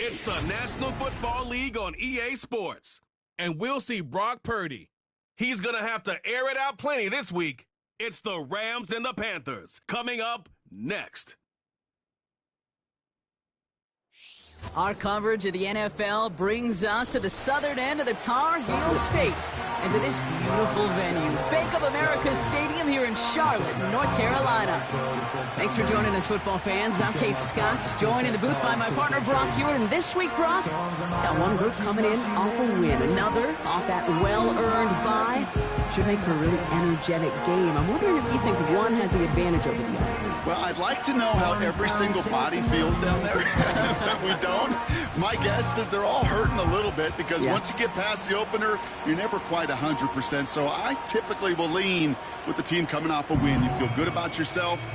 It's the National Football League on EA Sports. And we'll see Brock Purdy. He's going to have to air it out plenty this week. It's the Rams and the Panthers coming up next. Our coverage of the NFL brings us to the southern end of the Tar Heel State and to this beautiful venue, Bank of America Stadium here in Charlotte, North Carolina. Thanks for joining us, football fans. I'm Kate Scott, joined in the booth by my partner, Brock Hewitt. And this week, Brock, got one group coming in off a win, another off that well-earned bye. Should make for a really energetic game. I'm wondering if you think one has the advantage over the other. Well, I'd like to know how every single body feels down there. We don't. My guess is they're all hurting a little bit because once you get past the opener, you're never quite 100%. So I typically will lean with the team coming off a win. You feel good about yourself.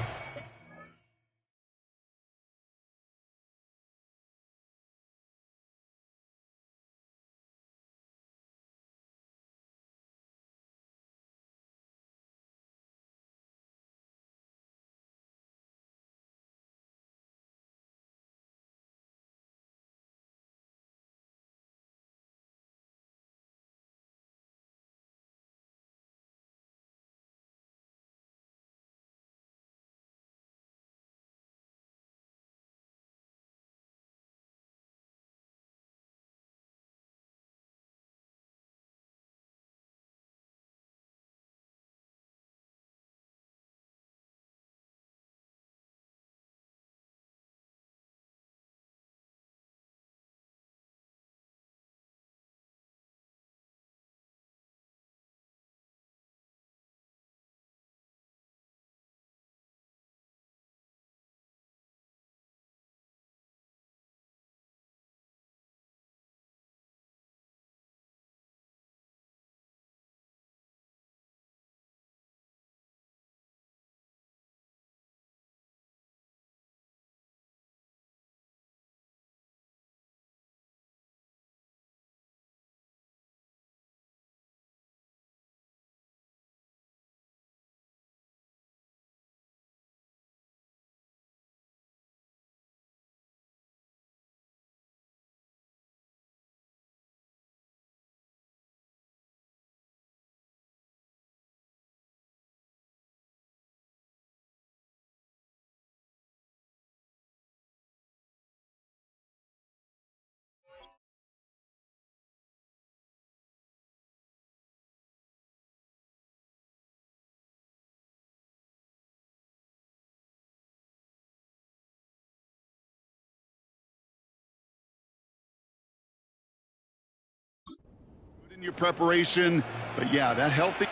Good in your preparation, but yeah, that healthy.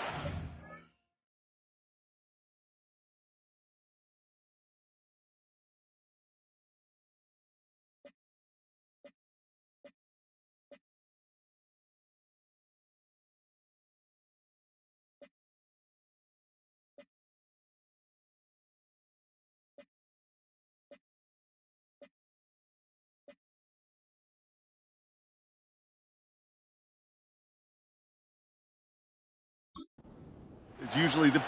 Is usually the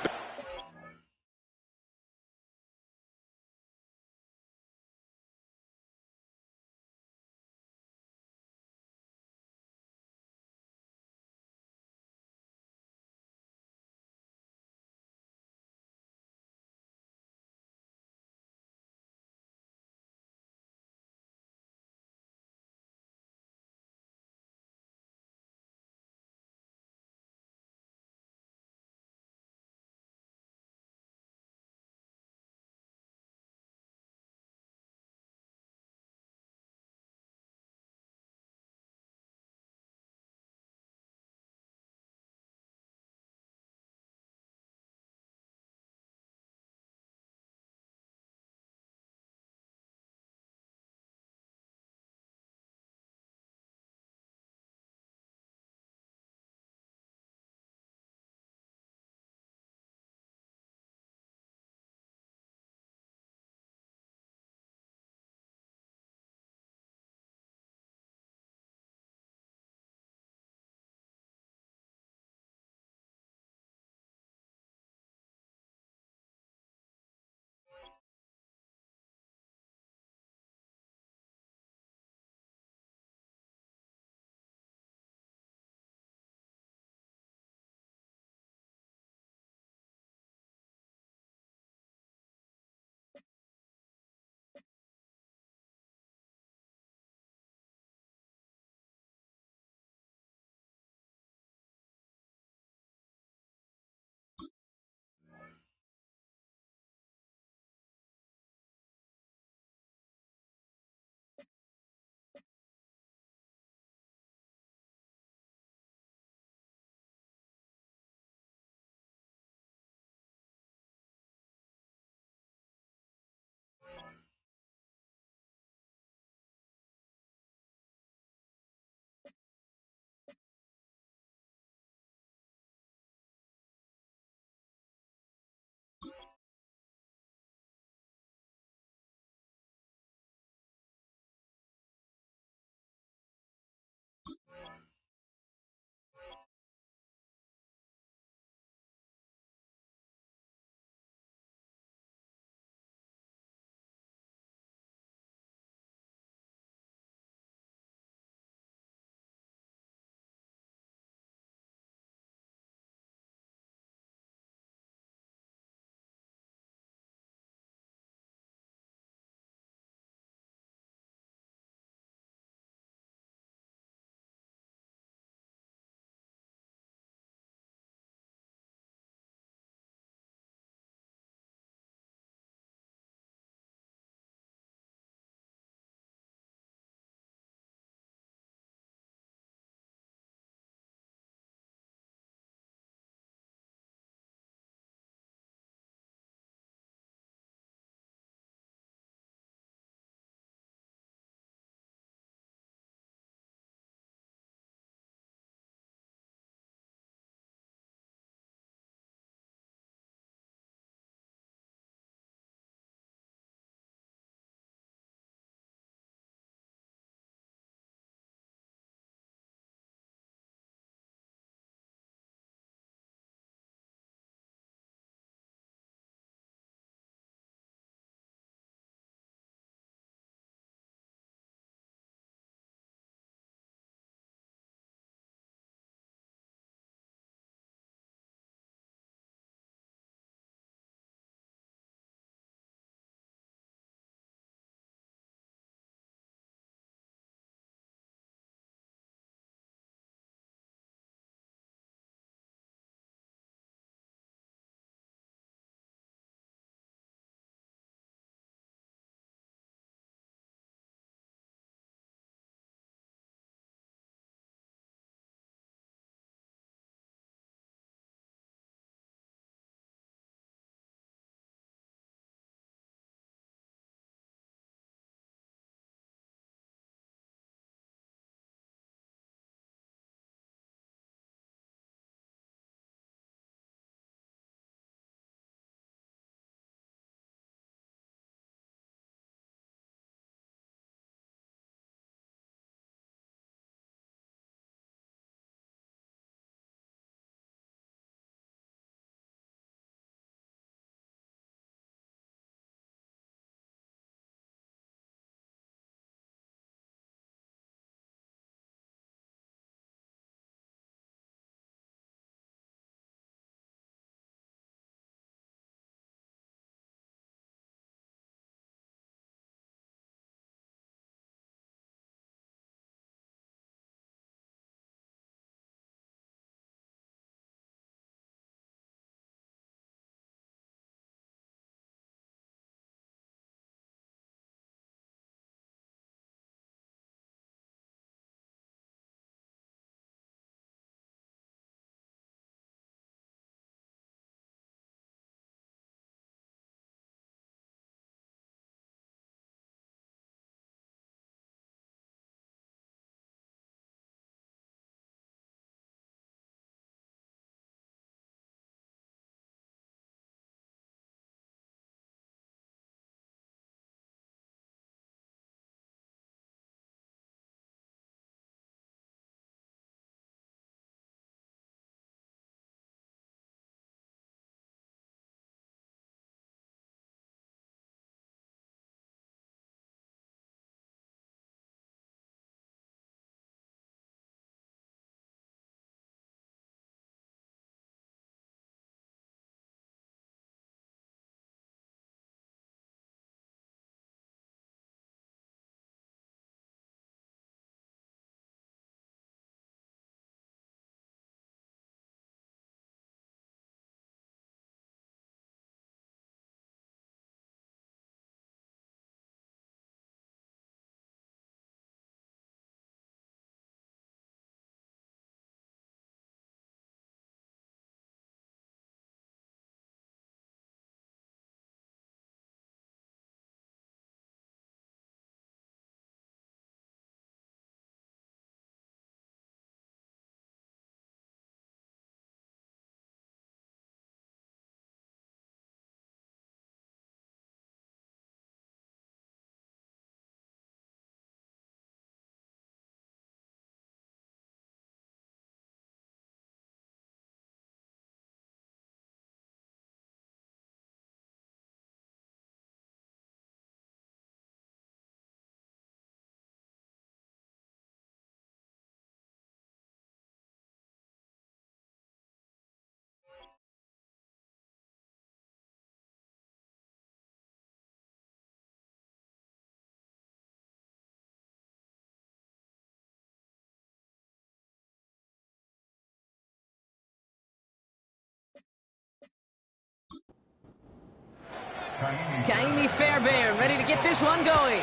Kaimi Fairbairn ready to get this one going.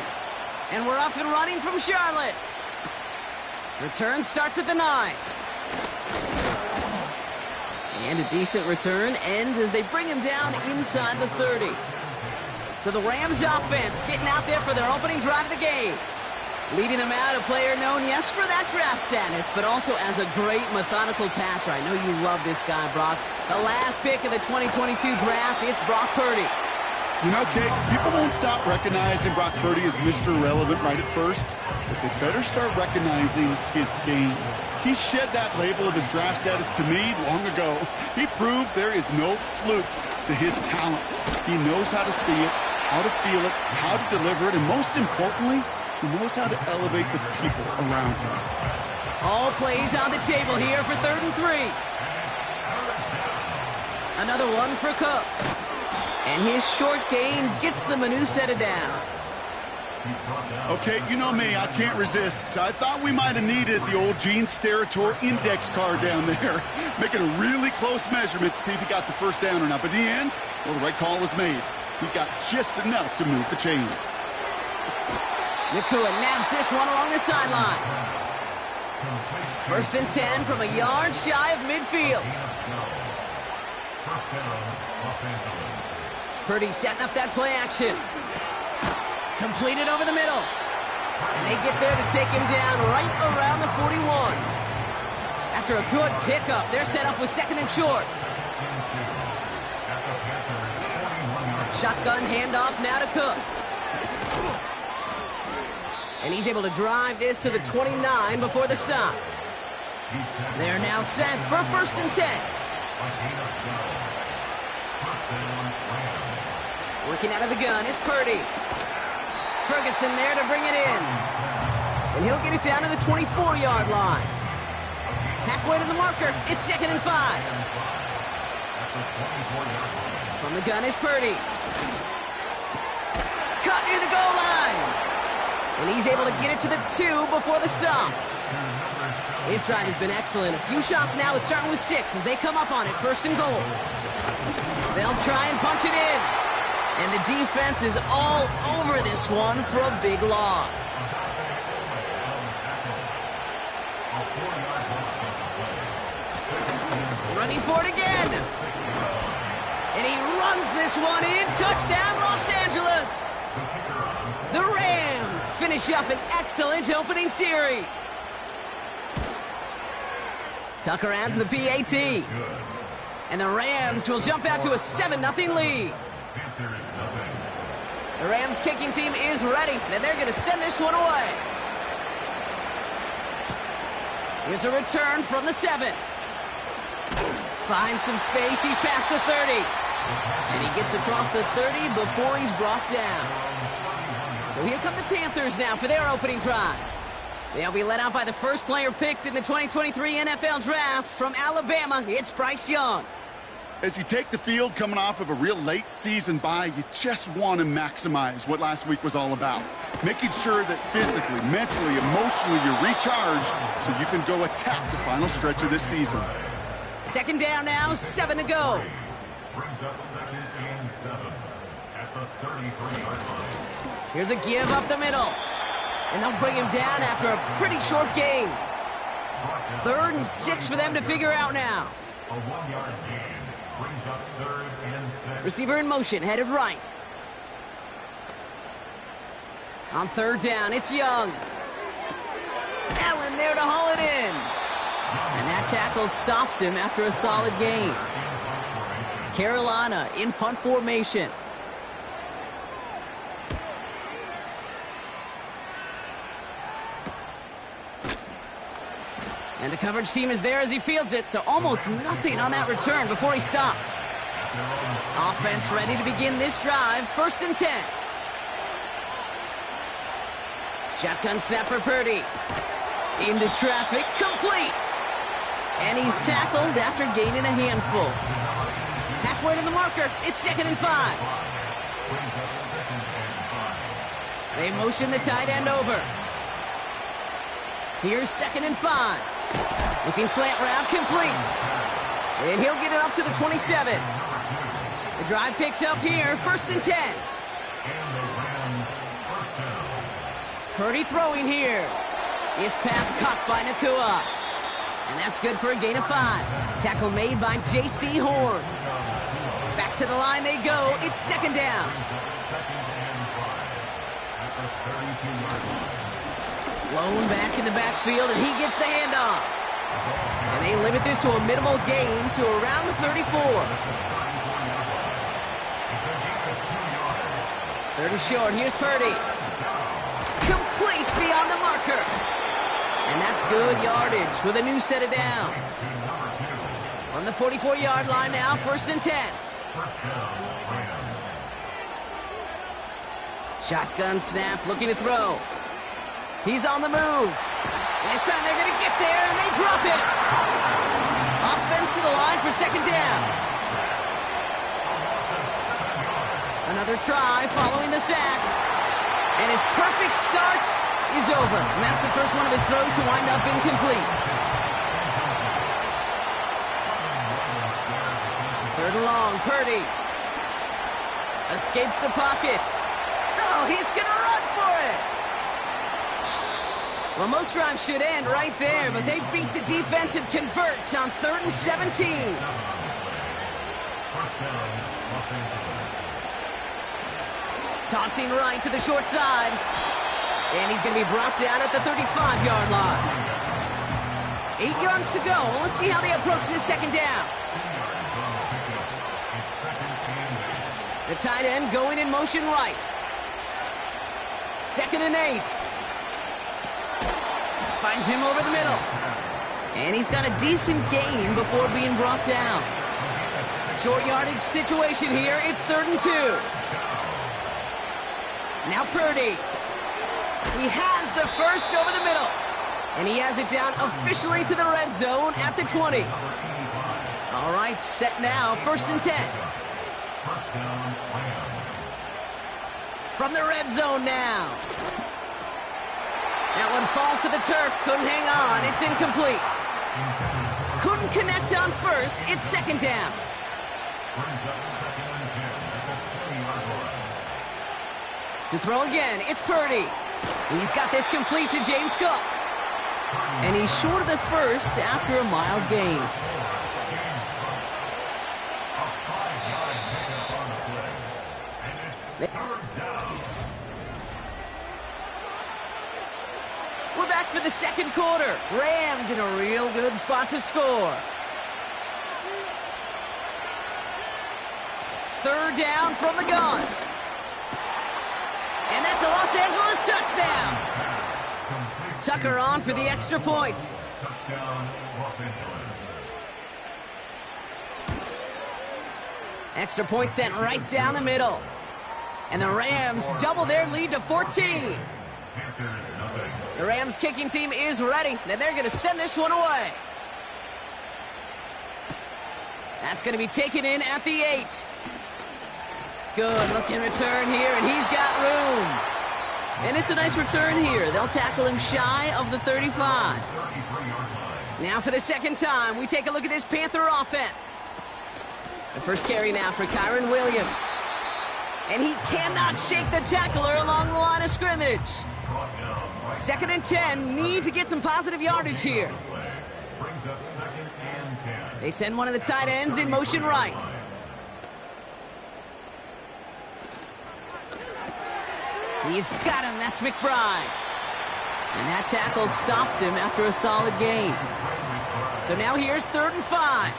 And we're off and running from Charlotte. Return starts at the 9. And a decent return ends as they bring him down inside the 30. So the Rams offense getting out there for their opening drive of the game. Leading them out, a player known, yes, for that draft status, but also as a great methodical passer. I know you love this guy, Brock. The last pick of the 2022 draft, it's Brock Purdy. You know, Kate, people won't stop recognizing Brock Purdy as Mr. Irrelevant right at first, but they better start recognizing his game. He shed that label of his draft status to me long ago. He proved there is no fluke to his talent. He knows how to see it, how to feel it, how to deliver it, and most importantly, he knows how to elevate the people around him. All plays on the table here for 3rd and 3. Another one for Cook. And his short gain gets them a new set of downs. Okay, you know me, I can't resist. I thought we might have needed the old Gene Steratore index card down there. Making a really close measurement to see if he got the first down or not. But in the end, well, the right call was made. He got just enough to move the chains. Nakua nabs this one along the sideline. 1st and 10 from a yard shy of midfield. Purdy setting up that play action. Completed over the middle. And they get there to take him down right around the 41. After a good pickup, they're set up with 2nd and short. Shotgun handoff now to Cook. And he's able to drive this to the 29 before the stop. They're now set for 1st and 10. Working out of the gun, it's Purdy. Ferguson there to bring it in. And he'll get it down to the 24-yard line. Halfway to the marker, it's 2nd and 5. From the gun is Purdy. Cut near the goal line. And he's able to get it to the 2 before the stop. His drive has been excellent. A few shots now, it's starting with 6 as they come up on it, 1st and goal. They'll try and punch it in. And the defense is all over this one for a big loss. Running for it again. And he runs this one in. Touchdown, Los Angeles. The Rams finish up an excellent opening series. Tucker adds the PAT. And the Rams will jump out to a 7-0 lead. The Rams kicking team is ready, and they're going to send this one away. Here's a return from the 7. Finds some space, he's past the 30. And he gets across the 30 before he's brought down. So here come the Panthers now for their opening drive. They'll be led out by the first player picked in the 2023 NFL Draft from Alabama. It's Bryce Young. As you take the field coming off of a real late season bye, you just want to maximize what last week was all about. Making sure that physically, mentally, emotionally, you're recharged so you can go attack the final stretch of this season. 2nd down now, 7 to go. Brings up 2nd and 7 at the 33-yard line. Here's a give up the middle. And they'll bring him down after a pretty short gain. 3rd and 6 for them to figure out now. A 1-yard gain. Brings up 3rd and 6. Receiver in motion, headed right. On 3rd down, it's Young. Allen there to haul it in. And that tackle stops him after a solid gain. Carolina in punt formation. And the coverage team is there as he fields it, so almost nothing on that return before he stopped. Offense ready to begin this drive, 1st and 10. Shotgun snap for Purdy. Into traffic, complete. And he's tackled after gaining a handful. Halfway to the marker, it's 2nd and 5. They motion the tight end over. Here's 2nd and 5. Looking slant route, complete. And he'll get it up to the 27. The drive picks up here, 1st and 10. And the Rams first down. Purdy throwing here. His pass caught by Nakua. And that's good for a gain of 5. Tackle made by J.C. Horn. Back to the line they go. It's 2nd down. Lone back in the backfield, and he gets the handoff. And they limit this to a minimal gain to around the 34. 30 short. Here's Purdy. Complete beyond the marker. And that's good yardage with a new set of downs. From the 44-yard line now, 1st and 10. Shotgun snap, looking to throw. He's on the move. And this time they're going to get there, and they drop it. Offense to the line for 2nd down. Another try following the sack. And his perfect start is over. And that's the first one of his throws to wind up incomplete. 3rd and long, Purdy. Escapes the pocket. Oh, he's going to run for it. Well, most drives should end right there, but they beat the defense and convert on 3rd and 17. Tossing right to the short side. And he's going to be brought down at the 35-yard line. 8 yards to go. Let's see how they approach this 2nd down. The tight end going in motion right. 2nd and 8. Finds him over the middle. And he's got a decent gain before being brought down. Short yardage situation here. It's 3rd and 2. Now Purdy. He has the first over the middle. And he has it down officially to the red zone at the 20. All right, set now. 1st and 10. From the red zone now. That one falls to the turf. Couldn't hang on. It's incomplete. Couldn't connect on 1st. It's 2nd down. To throw again, it's Purdy. He's got this complete to James Cook. And he's short of the 1st after a mild gain. We're back for the 2nd quarter. Rams in a real good spot to score. 3rd down from the gun. And that's a Los Angeles touchdown. Tucker on for the extra point. Touchdown, Los Angeles. Extra point sent right down the middle. And the Rams double their lead to 14. The Rams kicking team is ready, and they're going to send this one away. That's going to be taken in at the 8. Good looking return here, and he's got room. And it's a nice return here. They'll tackle him shy of the 35. Now for the 2nd time, we take a look at this Panther offense. The first carry now for Kyron Williams. And he cannot shake the tackler along the line of scrimmage. 2nd and 10, need to get some positive yardage here. They send one of the tight ends in motion right. He's got him, that's McBride. And that tackle stops him after a solid gain. So now here's 3rd and 5.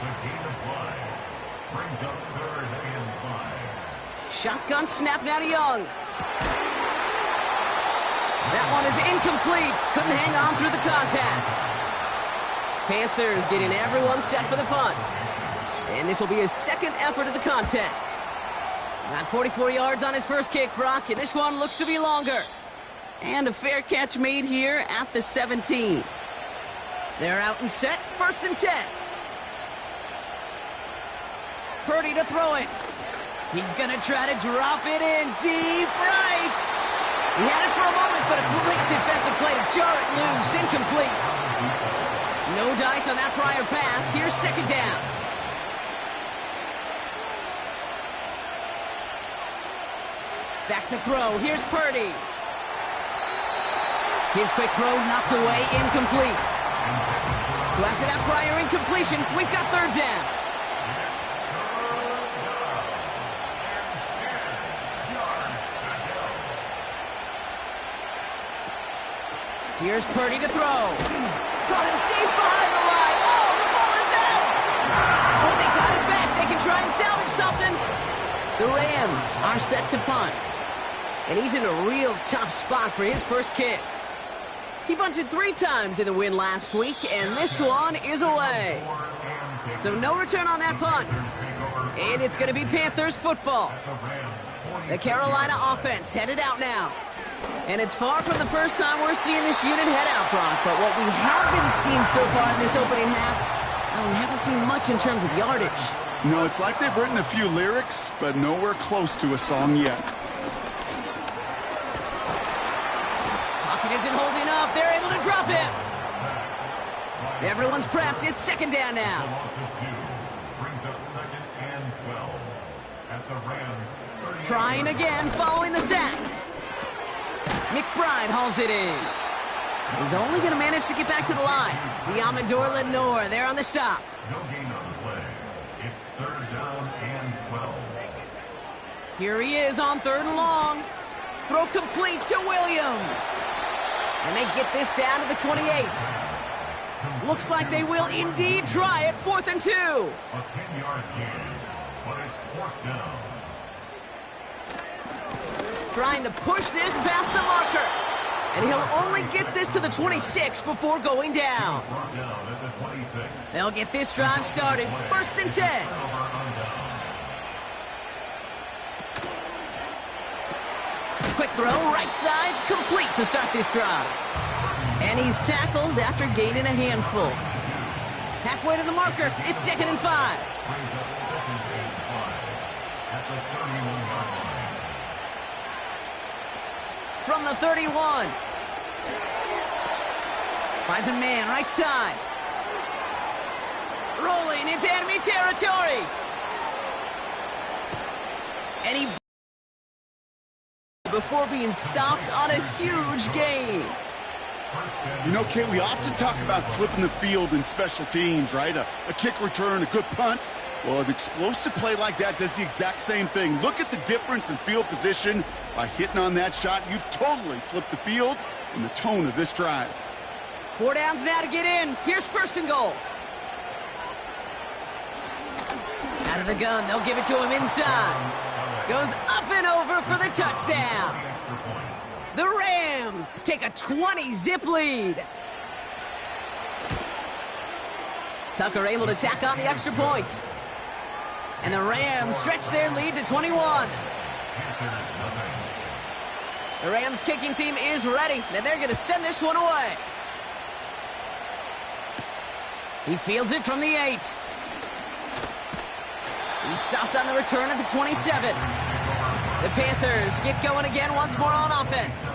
Shotgun snap now to Young. That one is incomplete. Couldn't hang on through the contact. Panthers getting everyone set for the punt. And this will be his 2nd effort of the contest. Got 44 yards on his first kick, Brock, and this one looks to be longer. And a fair catch made here at the 17. They're out and set, 1st and 10. Purdy to throw it. He's going to try to drop it in deep right. He had it for a moment, but a great defensive play to jar it loose. Incomplete. No dice on that prior pass. Here's 2nd down. Back to throw. Here's Purdy. His quick throw knocked away, incomplete. So after that prior incompletion, we've got third down. Here's Purdy to throw. Caught him deep behind the line. Oh, the ball is out! Oh, they got it back. They can try and salvage something. The Rams are set to punt. And he's in a real tough spot for his first kick. He bunted 3 times in the win last week, and this one is away. So no return on that punt. And it's going to be Panthers football. The Carolina offense headed out now. And it's far from the first time we're seeing this unit head out, Brock. But what we haven't seen so far in this opening half, well, we haven't seen much in terms of yardage. No, it's like they've written a few lyrics, but nowhere close to a song yet. Pocket isn't holding up. They're able to drop him. Everyone's prepped. It's second down now. Brings up 2nd and 12 at the Rams. Trying again following the sack. McBride hauls it in. He's only going to manage to get back to the line. Diamador Lenore there on the stop. No gain on the play. It's 3rd down and 12. Here he is on 3rd and long. Throw complete to Williams. And they get this down to the 28. Looks like they will indeed try it. 4th and 2. A 10-yard gain, but it's 4th down. Trying to push this past the marker. And he'll only get this to the 26 before going down. Brought down at the 26. They'll get this drive started. 1st and 10. Quick throw, right side, complete to start this drive. And he's tackled after gaining a handful. Halfway to the marker, it's 2nd and 5. Brings up 2nd and 5 at the 31-yard line. From the 31. Finds a man, right side. Rolling into enemy territory. And he before being stopped on a huge gain. You know, Kate, we often talk about flipping the field in special teams, right? A kick return, a good punt. Well, an explosive play like that does the exact same thing. Look at the difference in field position. By hitting on that shot, you've totally flipped the field and the tone of this drive. 4 downs now to get in. Here's 1st and goal. Out of the gun, they'll give it to him inside. Goes up and over for the touchdown. The Rams take a 20-zip lead. Tucker able to tack on the extra point. And the Rams stretch their lead to 21. The Rams kicking team is ready, and they're going to send this one away. He fields it from the 8. He's stopped on the return at the 27. The Panthers get going again once more on offense.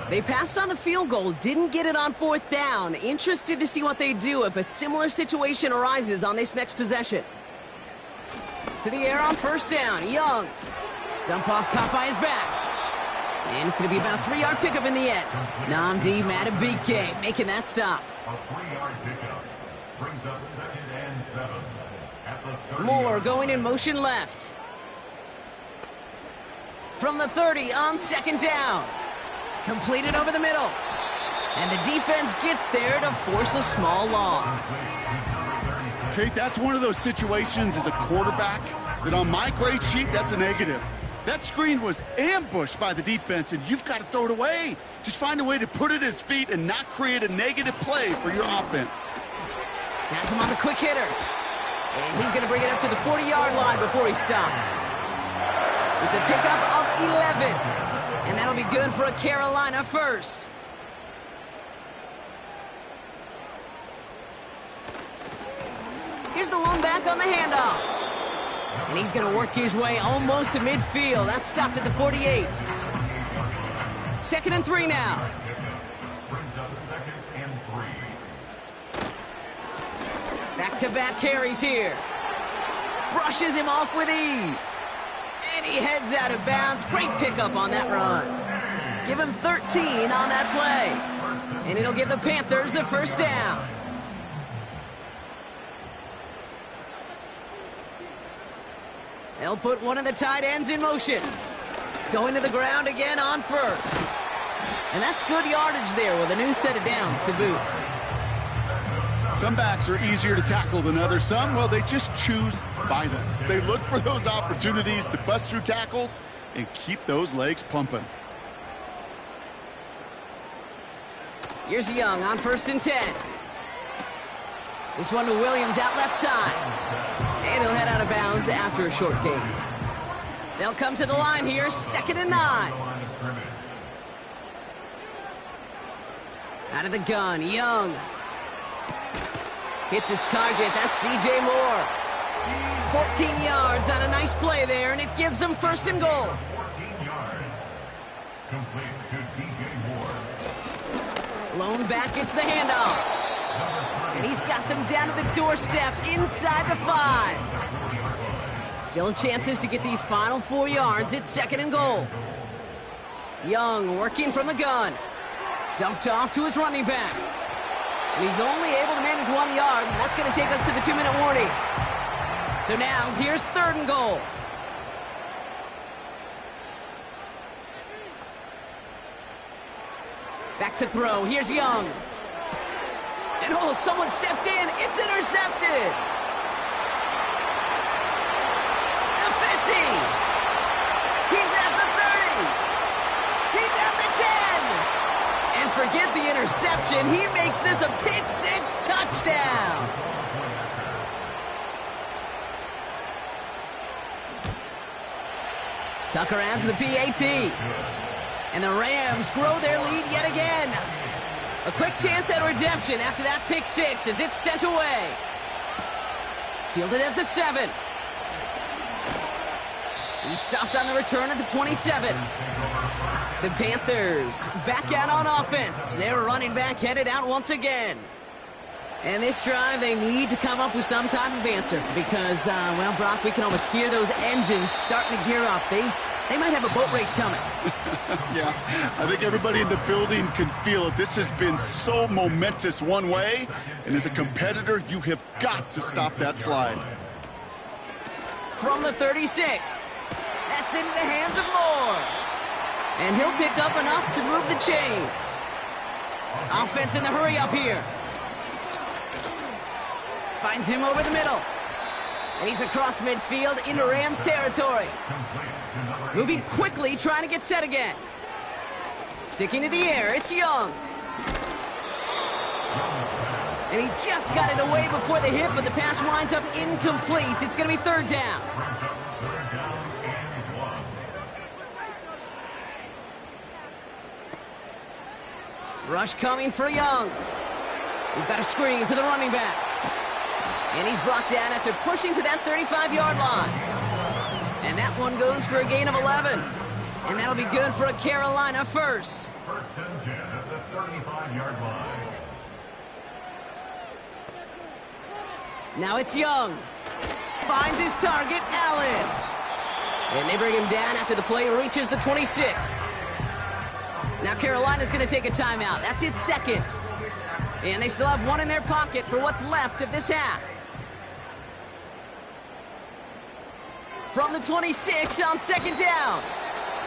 They passed on the field goal, didn't get it on 4th down. Interested to see what they do if a similar situation arises on this next possession. To the air on 1st down, Young. Dump off caught by his back. And it's going to be about a 3-yard pickup in the end. Nnamdi Madubuike making that stop. A 3-yard pickup brings up 2nd and 7 at the 30. Moore going in motion left. From the 30 on 2nd down. Completed over the middle. And the defense gets there to force a small loss. Kate, that's one of those situations as a quarterback that on my grade sheet, that's a negative. That screen was ambushed by the defense, and you've got to throw it away. Just find a way to put it at his feet and not create a negative play for your offense. Has him on the quick hitter. And he's going to bring it up to the 40-yard line before he stopped. It's a pickup of 11. And that'll be good for a Carolina first. Here's the lone back on the handoff. And he's going to work his way almost to midfield. That's stopped at the 48. 2nd and 3 now. Brings up 2nd and 3. Back-to-back carries here. Brushes him off with ease. And he heads out of bounds. Great pickup on that run. Give him 13 on that play. And it'll give the Panthers a first down. They'll put one of the tight ends in motion. Going to the ground again on first. And that's good yardage there with a new set of downs to boot. Some backs are easier to tackle than others. Some, well, they just choose violence. They look for those opportunities to bust through tackles and keep those legs pumping. Here's Young on 1st and 10. This one to Williams out left side. And he'll head out of bounds after a short gain. They'll come to the line here, 2nd and 9. Out of the gun, Young. Hits his target, that's DJ Moore. 14 yards on a nice play there, and it gives them 1st and goal. 14 yards. Complete to DJ Moore. Lone back gets the handoff. And he's got them down to the doorstep inside the 5. Still chances to get these final 4 yards. It's 2nd and goal. Young working from the gun. Dumped off to his running back. And he's only able to manage 1 yard, and that's going to take us to the 2-minute warning. So now, here's 3rd and goal. Back to throw. Here's Young. And oh, someone stepped in. It's intercepted. The 50. He's at the 30. He's at the 10. And forget the interception. He makes this a pick-6 touchdown. Tucker adds the PAT. And the Rams grow their lead yet again. A quick chance at redemption after that pick-6 as it's sent away. Fielded at the 7. He's stopped on the return at the 27. The Panthers back out on offense. Their running back headed out once again. And this drive, they need to come up with some type of answer because, well, Brock, we can almost hear those engines starting to gear up. They might have a boat race coming. Yeah, I think everybody in the building can feel it. This has been so momentous one way, and as a competitor, you have got to stop that slide. From the 36, that's into the hands of Moore. And he'll pick up enough to move the chains. Offense in the hurry up here. Finds him over the middle. And he's across midfield into Rams territory. Moving quickly, trying to get set again. Sticking to the air, it's Young. And he just got it away before the hit, but the pass winds up incomplete. It's going to be 3rd down. Rush coming for Young. We've got a screen to the running back. And he's brought down after pushing to that 35-yard line. And that one goes for a gain of 11. And that'll be good for a Carolina first. 1st and 10 at the 35-yard line. Now it's Young. Finds his target, Allen. And they bring him down after the play reaches the 26. Now Carolina's going to take a timeout. That's its 2nd. And they still have one in their pocket for what's left of this half. From the 26 on 2nd down.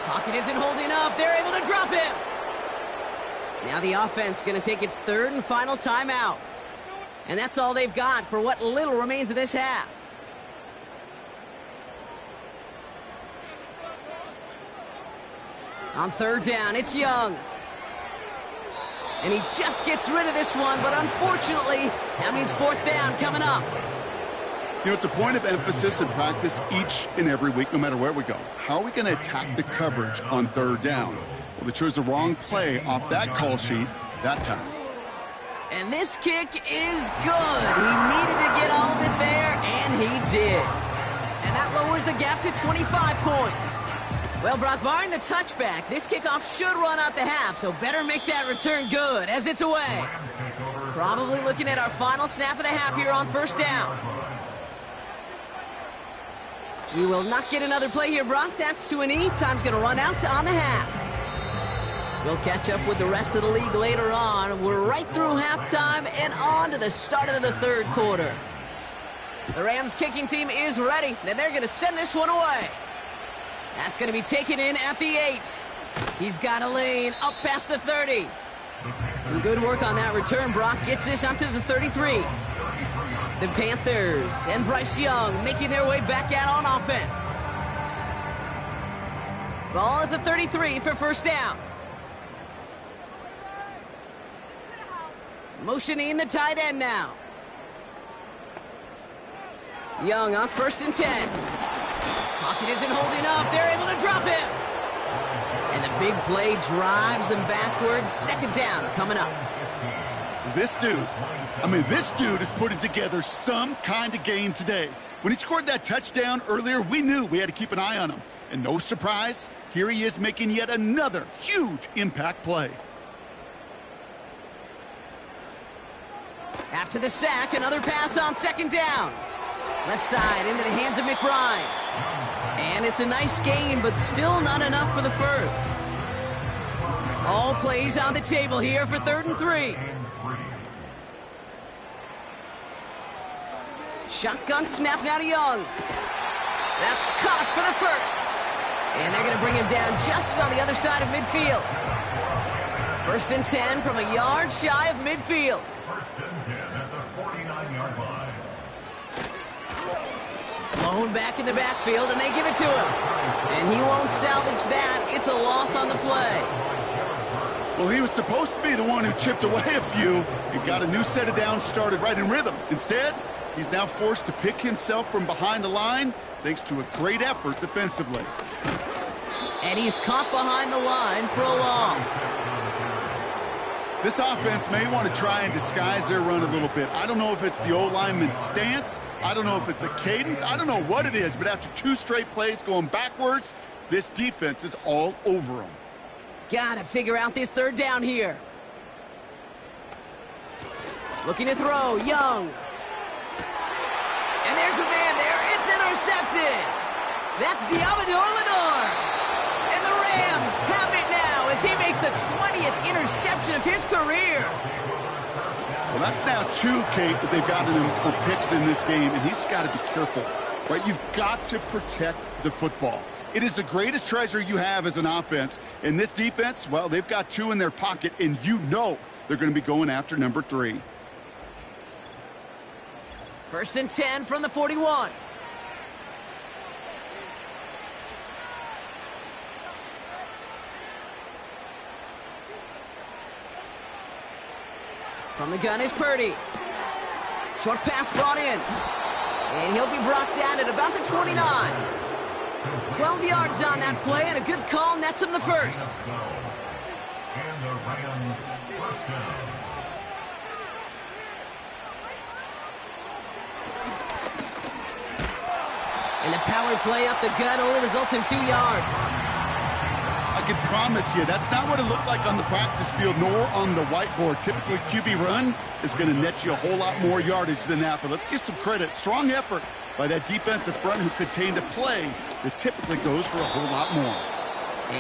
Pocket isn't holding up. They're able to drop him. Now the offense going to take its 3rd and final timeout. And that's all they've got for what little remains of this half. On 3rd down, it's Young. And he just gets rid of this one, but unfortunately, that means 4th down coming up. You know, it's a point of emphasis in practice each and every week, no matter where we go. How are we going to attack the coverage on 3rd down? Well, they chose the wrong play off that call sheet that time. And this kick is good. He needed to get all of it there, and he did. And that lowers the gap to 25 points. Well, Brock, barring the touchback, this kickoff should run out the half, so better make that return good as it's away. Probably looking at our final snap of the half here on 1st down. We will not get another play here, Brock. That's to an E. Time's going to run out on the half. We'll catch up with the rest of the league later on. We're right through halftime and on to the start of the third quarter. The Rams kicking team is ready, and they're going to send this one away. That's going to be taken in at the 8. He's got a lane up past the 30. Some good work on that return. Brock gets this up to the 33. The Panthers and Bryce Young making their way back out on offense. Ball at the 33 for first down. Motioning the tight end now. Young on 1st and 10. Pocket isn't holding up. They're able to drop him. And the big play drives them backwards. 2nd down coming up. This dude is putting together some kind of game today. When he scored that touchdown earlier, we knew we had to keep an eye on him. And no surprise, here he is making yet another huge impact play. After the sack, another pass on 2nd down. Left side into the hands of McBride. And it's a nice gain, but still not enough for the first. All plays on the table here for 3rd and 3. Shotgun snap now to Young. That's caught for the first. And they're going to bring him down just on the other side of midfield. 1st and 10 from a yard shy of midfield. 1st and 10 at the 49-yard line. Blown back in the backfield, and they give it to him. And he won't salvage that. It's a loss on the play. Well, he was supposed to be the one who chipped away a few and got a new set of downs started right in rhythm. Instead, he's now forced to pick himself from behind the line thanks to a great effort defensively. And he's caught behind the line for a loss. This offense may want to try and disguise their run a little bit. I don't know if it's the O-lineman's stance. I don't know if it's a cadence. I don't know what it is, but after 2 straight plays going backwards, this defense is all over them. Gotta figure out this 3rd down here. Looking to throw, Young. And there's a man there. It's intercepted. That's Diamador Lenore. And the Rams have it now as he makes the 20th interception of his career. Well, that's now 2, Kate, that they've gotten him for picks in this game, and he's got to be careful, right? You've got to protect the football. It is the greatest treasure you have as an offense. And this defense, well, they've got 2 in their pocket, and you know they're going to be going after number 3. 1st and 10 from the 41. From the gun is Purdy. Short pass brought in. And he'll be brought down at about the 29. 12 yards on that play, and a good call nets him the first. And the Rams first down. And the power play up the gut only results in 2 yards. I can promise you, that's not what it looked like on the practice field nor on the whiteboard. Typically, QB run is going to net you a whole lot more yardage than that. But let's give some credit. Strong effort by that defensive front who contained a play that typically goes for a whole lot more.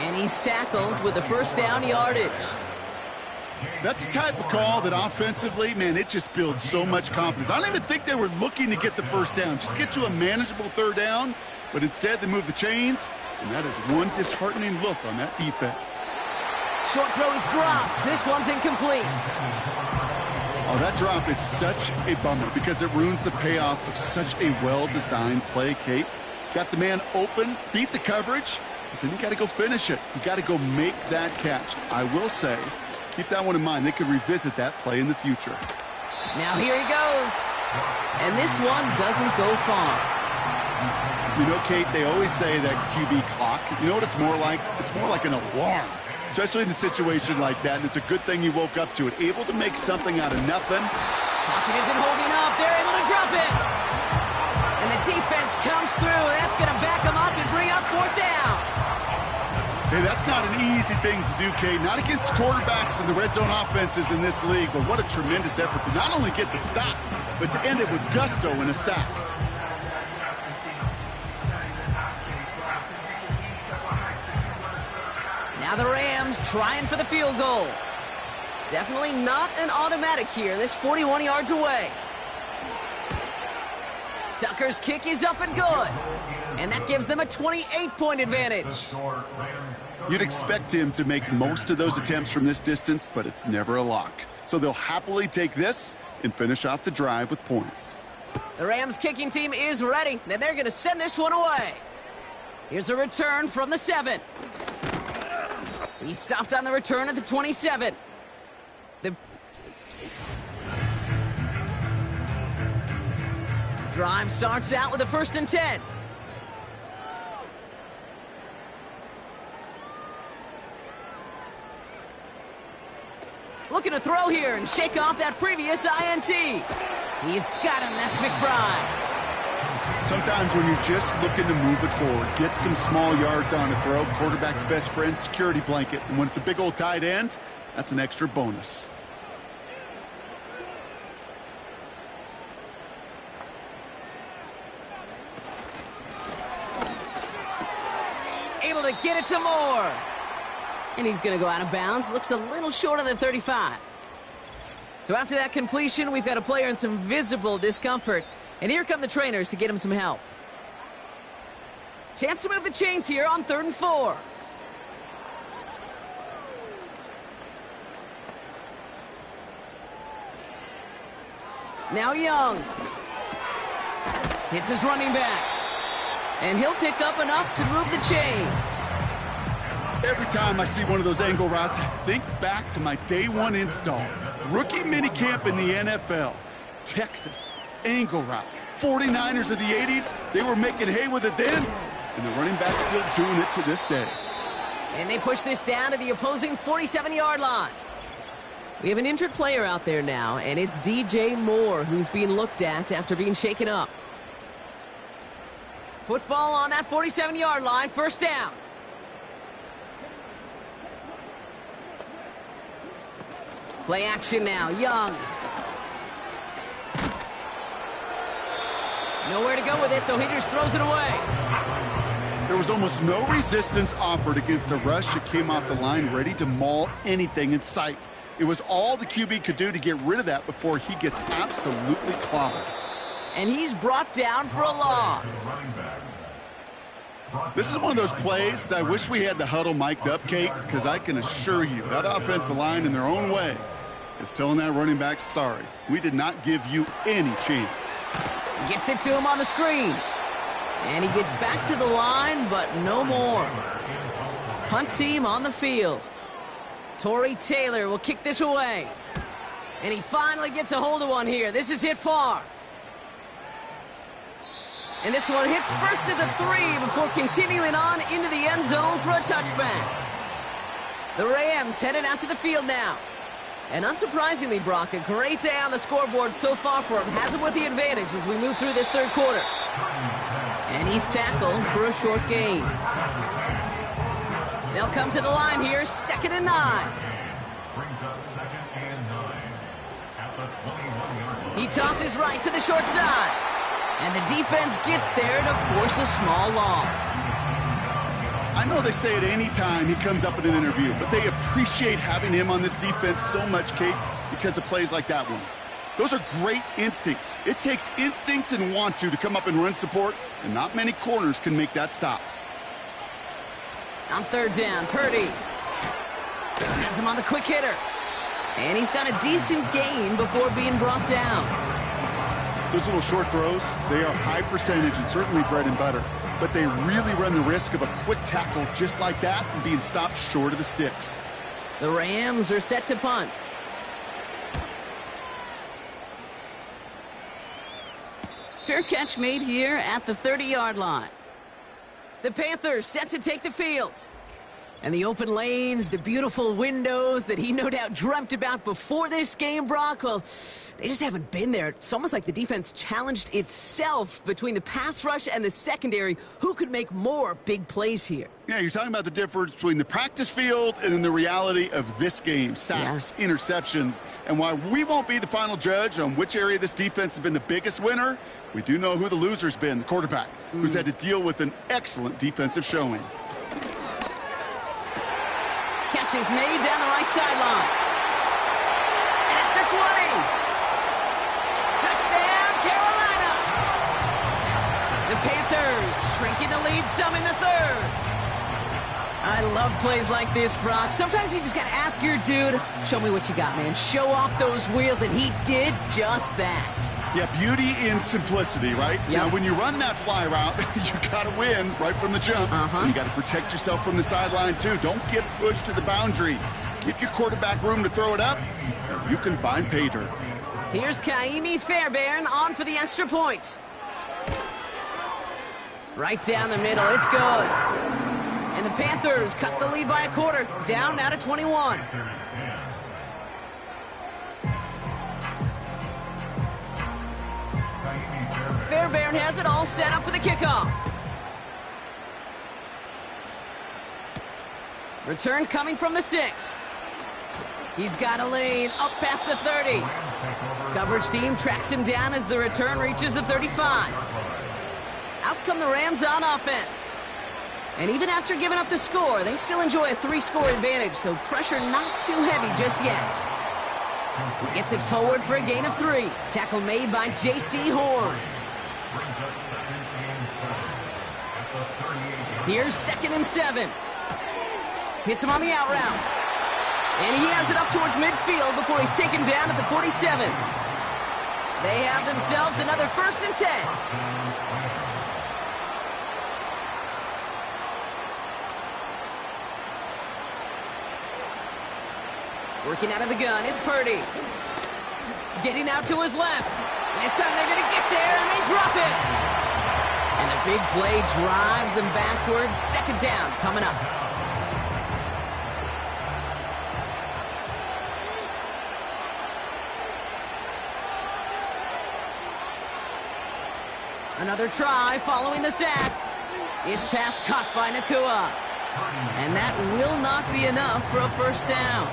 And he's tackled with the 1st down yardage. That's the type of call that offensively, man, it just builds so much confidence. I don't even think they were looking to get the 1st down. Just get to a manageable 3rd down. But instead, they move the chains, and that is one disheartening look on that defense. Short throw is dropped. This one's incomplete. Oh, that drop is such a bummer because it ruins the payoff of such a well-designed play, Kate. Got the man open, beat the coverage, but then you got to go finish it. You got to go make that catch. I will say, keep that one in mind. They could revisit that play in the future. Now here he goes. And this one doesn't go far. You know, Kate, they always say that QB clock, you know what it's more like? It's more like an alarm, especially in a situation like that, and it's a good thing you woke up to it. Able to make something out of nothing. Pocket isn't holding up. They're able to drop it. And the defense comes through. That's going to back them up and bring up 4th down. Hey, that's not an easy thing to do, Kate. Not against quarterbacks and the red zone offenses in this league, but what a tremendous effort to not only get the stop, but to end it with gusto in a sack. Now the Rams trying for the field goal. Definitely not an automatic here. This 41 yards away. Tucker's kick is up and good. And that gives them a 28-point advantage. You'd expect him to make most of those attempts from this distance, but it's never a lock. So they'll happily take this and finish off the drive with points. The Rams kicking team is ready. Then they're going to send this one away. Here's a return from the 7. He stopped on the return at the 27. The drive starts out with a 1st and 10. Looking to throw here and shake off that previous INT. He's got him. That's McBride. Sometimes when you're just looking to move it forward, get some small yards on a throw, quarterback's best friend, security blanket. And when it's a big old tight end, that's an extra bonus. Able to get it to Moore. And he's going to go out of bounds. Looks a little short of the 35. So after that completion, we've got a player in some visible discomfort. And here come the trainers to get him some help. Chance to move the chains here on 3rd and 4. Now Young. Hits his running back. And he'll pick up enough to move the chains. Every time I see one of those angle routes, I think back to my day 1 install. Rookie minicamp in the NFL. Texas, angle route. 49ers of the 80s, they were making hay with it then, and the running back's still doing it to this day. And they push this down to the opposing 47-yard line. We have an injured player out there now, and it's DJ Moore who's being looked at after being shaken up. Football on that 47-yard line, 1st down. Play action now, Young. Nowhere to go with it, so he just throws it away. There was almost no resistance offered against a rush that came off the line ready to maul anything in sight. It was all the QB could do to get rid of that before he gets absolutely clobbered. And he's brought down for a loss. This is one of those plays that I wish we had the huddle mic'd up, Kate, because I can assure you that offensive line in their own way is telling that running back, sorry, we did not give you any chance. Gets it to him on the screen. And he gets back to the line, but no more. Punt team on the field. Torrey Taylor will kick this away. And he finally gets a hold of one here. This is hit far. And this one hits first at the 3 before continuing on into the end zone for a touchback. The Rams headed out to the field now. And unsurprisingly, Brock, a great day on the scoreboard so far for him. Has him with the advantage as we move through this 3rd quarter. And he's tackled for a short gain. They'll come to the line here, 2nd and 9. Brings up 2nd and 9 at the 21-yard line. He tosses right to the short side. And the defense gets there to force a small loss. I know they say it any time he comes up in an interview, but they appreciate having him on this defense so much, Kate, because of plays like that one. Those are great instincts. It takes instincts and want to come up and run support, and not many corners can make that stop. On 3rd down, Purdy has him on the quick hitter. And he's got a decent gain before being brought down. Those little short throws, they are high percentage and certainly bread and butter, but they really run the risk of a quick tackle just like that and being stopped short of the sticks. The Rams are set to punt. Fair catch made here at the 30-yard line. The Panthers set to take the field. And the open lanes, the beautiful windows that he no doubt dreamt about before this game, Brock, well, they just haven't been there. It's almost like the defense challenged itself between the pass rush and the secondary. Who could make more big plays here? Yeah, you're talking about the difference between the practice field and then the reality of this game. Sacks, interceptions. And while we won't be the final judge on which area this defense has been the biggest winner, we do know who the loser's been, the quarterback, who's had to deal with an excellent defensive showing. catch is made down the right sideline. At the 20. Touchdown, Carolina. The Panthers shrinking the lead some in the third. I love plays like this, Brock. Sometimes you just got to ask your dude, show me what you got, man. Show off those wheels, and he did just that. Yeah, beauty in simplicity, right? Yep. Now, when you run that fly route, you got to win right from the jump. You got to protect yourself from the sideline, too. Don't get pushed to the boundary. Give your quarterback room to throw it up, and you can find pay dirt. Here's Kaimi Fairbairn on for the extra point. Right down the middle. It's good. And the Panthers cut the lead by a quarter, down now to 21. Fairbairn has it all set up for the kickoff. Return coming from the 6. He's got a lane up past the 30. Coverage team tracks him down as the return reaches the 35. Out come the Rams on offense. And even after giving up the score, they still enjoy a 3-score advantage, so pressure not too heavy just yet. He gets it forward for a gain of 3. Tackle made by J.C. Horn. Here's 2nd and 7. Hits him on the out route. And he has it up towards midfield before he's taken down at the 47. They have themselves another 1st and 10. Working out of the gun, it's Purdy. Getting out to his left. And this time they're going to get there, and they drop it. And the big play drives them backwards. 2nd down coming up. Another try following the sack. His pass caught by Nakua. And that will not be enough for a 1st down.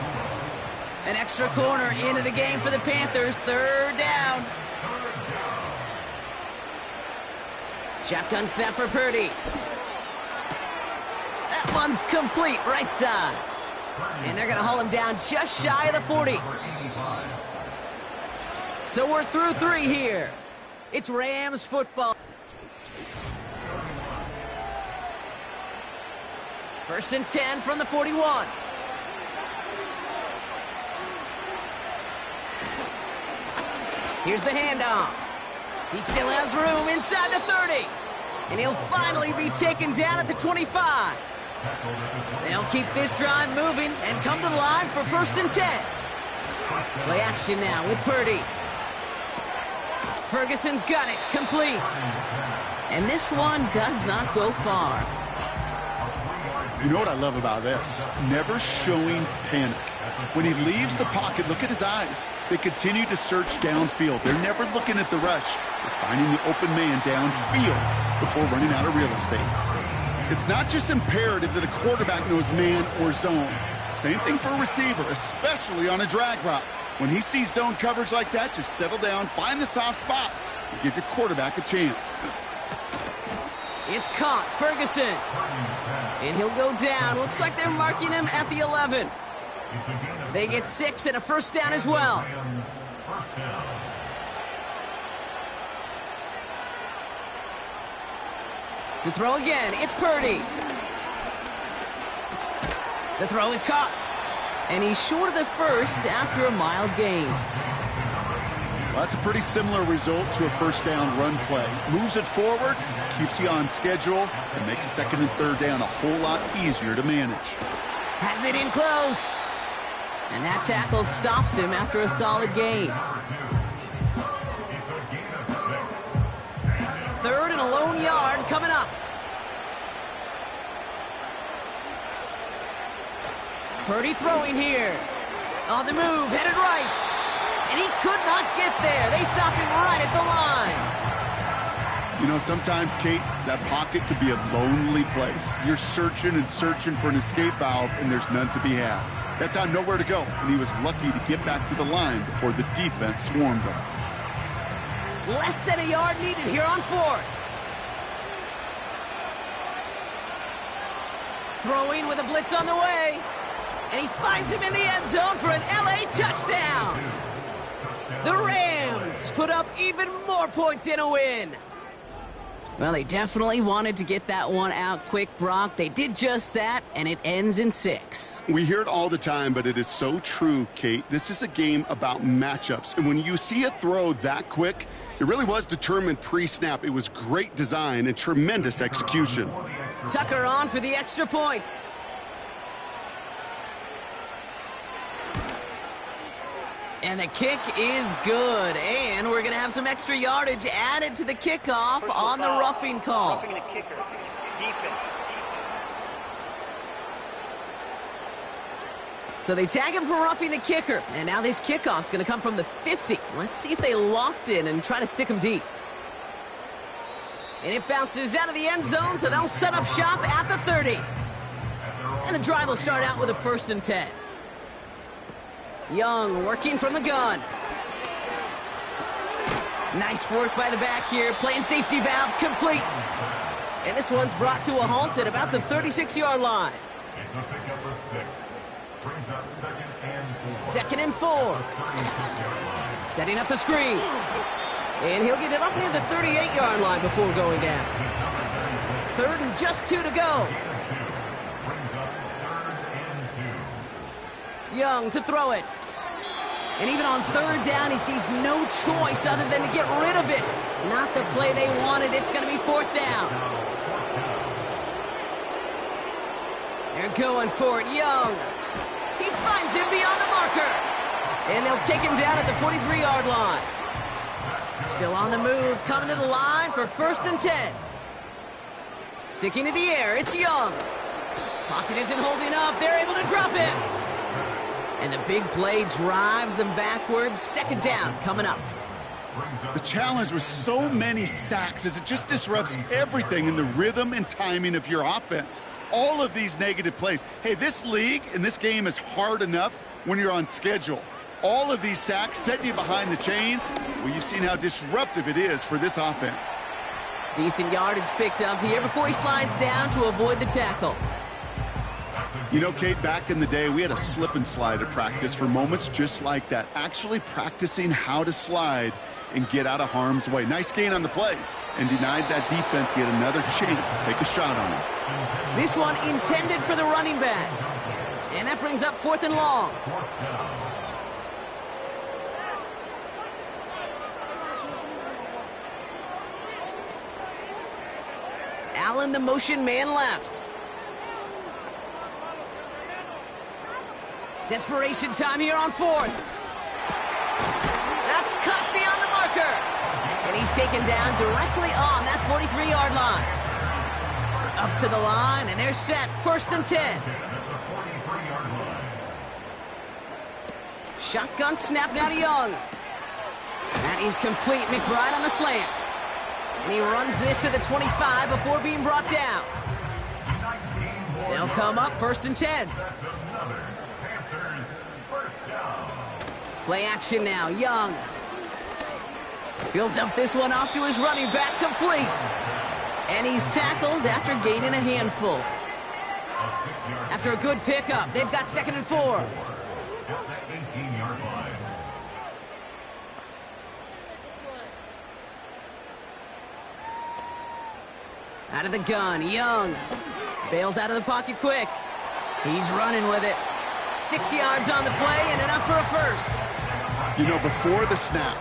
An extra corner into the game for the Panthers. 3rd down. Shotgun snap for Purdy. That one's complete, right side. And they're going to haul him down just shy of the 40. So we're through 3 here. It's Rams football. 1st and 10 from the 41. Here's the handoff. He still has room inside the 30. And he'll finally be taken down at the 25. They'll keep this drive moving and come to the line for 1st and 10. Play action now with Purdy. Ferguson's got it, complete. And this one does not go far. You know what I love about this? Never showing panic. When he leaves the pocket, look at his eyes. They continue to search downfield. They're never looking at the rush. They're finding the open man downfield before running out of real estate. It's not just imperative that a quarterback knows man or zone. Same thing for a receiver, especially on a drag route. When he sees zone coverage like that, just settle down, find the soft spot, and give your quarterback a chance. It's caught, Ferguson. And he'll go down. Looks like they're marking him at the 11. They get 6 and a 1st down as well. To throw again, it's Purdy. The throw is caught. And he's short of the 1st after a mild gain. Well, that's a pretty similar result to a 1st down run play. Moves it forward, keeps you on schedule, and makes 2nd and 3rd down a whole lot easier to manage. Has it in close. And that tackle stops him after a solid gain. 3rd and a lone yard coming up. Purdy throwing here. On the move, headed right. And he could not get there. They stop him right at the line. You know, sometimes, Kate, that pocket could be a lonely place. You're searching and searching for an escape valve, and there's none to be had. That's how nowhere to go, and he was lucky to get back to the line before the defense swarmed him. Less than a yard needed here on 4th. Throwing with a blitz on the way. And he finds him in the end zone for an LA touchdown. The Rams put up even more points in a win. Well, they definitely wanted to get that one out quick, Brock. They did just that, and it ends in 6. We hear it all the time, but it is so true, Kate. This is a game about matchups. And when you see a throw that quick, it really was determined pre-snap. It was great design and tremendous execution. Tucker on for the extra point. And the kick is good. And we're going to have some extra yardage added to the kickoff on the roughing call. Roughing the kicker. Defense. So they tag him for roughing the kicker. And now this kickoff's going to come from the 50. Let's see if they loft in and try to stick him deep. And it bounces out of the end zone, so they'll set up shop at the 30. And the drive will start out with a 1st and 10. Young working from the gun. Nice work by the back here. Playing safety valve complete. And this one's brought to a halt at about the 36-yard line. It's a pickup of 6. Brings up 2nd and 4. Setting up the screen. And he'll get it up near the 38-yard line before going down. 3rd and just 2 to go. Young to throw it. And even on 3rd down, he sees no choice other than to get rid of it. Not the play they wanted. It's going to be 4th down. They're going for it. Young. He finds him beyond the marker. And they'll take him down at the 43-yard line. Still on the move, coming to the line for 1st and 10. Sticking to the air, it's Young. Pocket isn't holding up. They're able to drop it. And the big play drives them backwards. 2nd down coming up. The challenge with so many sacks is it just disrupts everything in the rhythm and timing of your offense. All of these negative plays. Hey, this league and this game is hard enough when you're on schedule. All of these sacks setting you behind the chains. Well, you've seen how disruptive it is for this offense. Decent yardage picked up here before he slides down to avoid the tackle. You know, Kate, back in the day, we had a slip and slide at practice for moments just like that. Actually practicing how to slide and get out of harm's way. Nice gain on the play. And denied that defense yet another chance to take a shot on him. This one intended for the running back. And that brings up 4th and long. Allen, the motion man left. Desperation time here on 4th. That's cut beyond the marker. And he's taken down directly on that 43-yard line. Up to the line, and they're set. 1st and 10. Shotgun snap now to Young. That is complete. McBride on the slant. And he runs this to the 25 before being brought down. They'll come up 1st and 10. Play action now. Young. He'll dump this one off to his running back, complete. And he's tackled after gaining a handful. After a good pickup, they've got 2nd and 4. Out of the gun, Young. Bails out of the pocket quick. He's running with it. 6 yards on the play and enough for a 1st. You know, before the snap,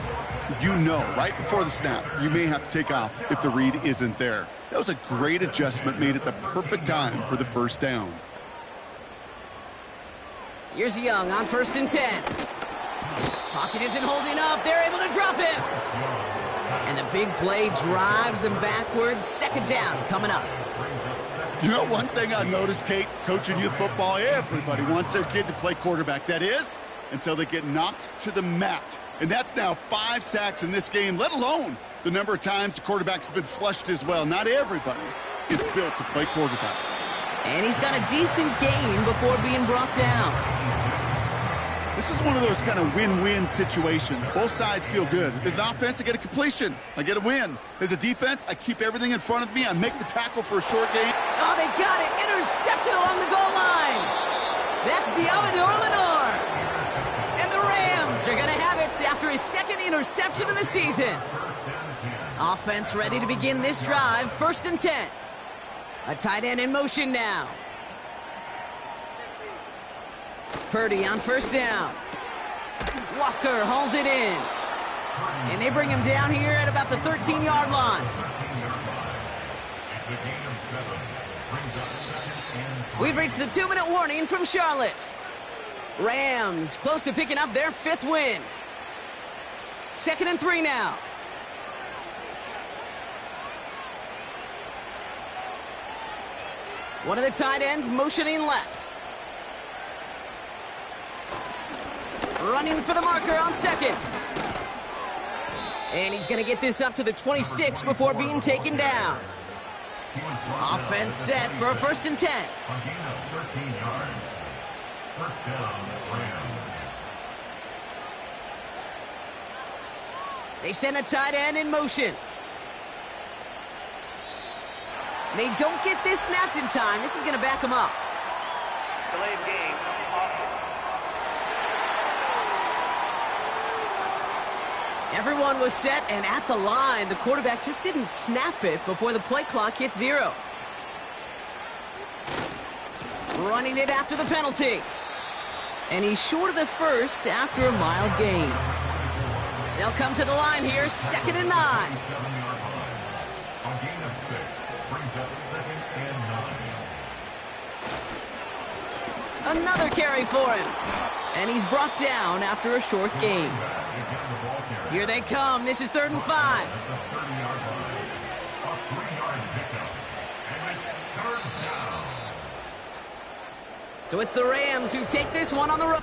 right before the snap, you may have to take off if the read isn't there. That was a great adjustment made at the perfect time for the 1st down. Here's Young on 1st and 10. Pocket isn't holding up. They're able to drop him. And the big play drives them backwards. 2nd down coming up. You know, one thing I noticed, Kate, coaching youth football, everybody wants their kid to play quarterback. That is, until they get knocked to the mat. And that's now 5 sacks in this game, let alone the number of times the quarterback's been flushed as well. Not everybody is built to play quarterback. And he's got a decent gain before being brought down. This is one of those kind of win-win situations. Both sides feel good. As an offense, I get a completion. I get a win. As a defense, I keep everything in front of me. I make the tackle for a short gain. Oh, they got it. Intercepted along the goal line. That's It's Diamador Lenore. And the Rams are going to have it after his second interception of the season. Offense ready to begin this drive, 1st and 10. A tight end in motion now. Purdy on 1st down. Walker hauls it in. And they bring him down here at about the 13-yard line. We've reached the 2-minute warning from Charlotte. Rams close to picking up their 5th win. 2nd and 3 now. One of the tight ends motioning left. Running for the marker on 2nd. And he's going to get this up to the 26 before being taken down. Offense set for a 1st and 10. A gain of 13 yards. 1st down, Rams. They send a tight end in motion. They don't get this snapped in time. This is going to back them up. Delayed game. Offense. Everyone was set and at the line. The quarterback just didn't snap it before the play clock hit 0. Running it after the penalty. And he's short of the 1st after a mild gain. They'll come to the line here, 2nd and 9. 7-yard line. A gain of 6 brings up 2nd and 9. Another carry for him. And he's brought down after a short gain. Here they come. This is 3rd and 5. At the 30-yard line. A 3-yard pickup. And it's 3rd down. So it's the Rams who take this one on the road.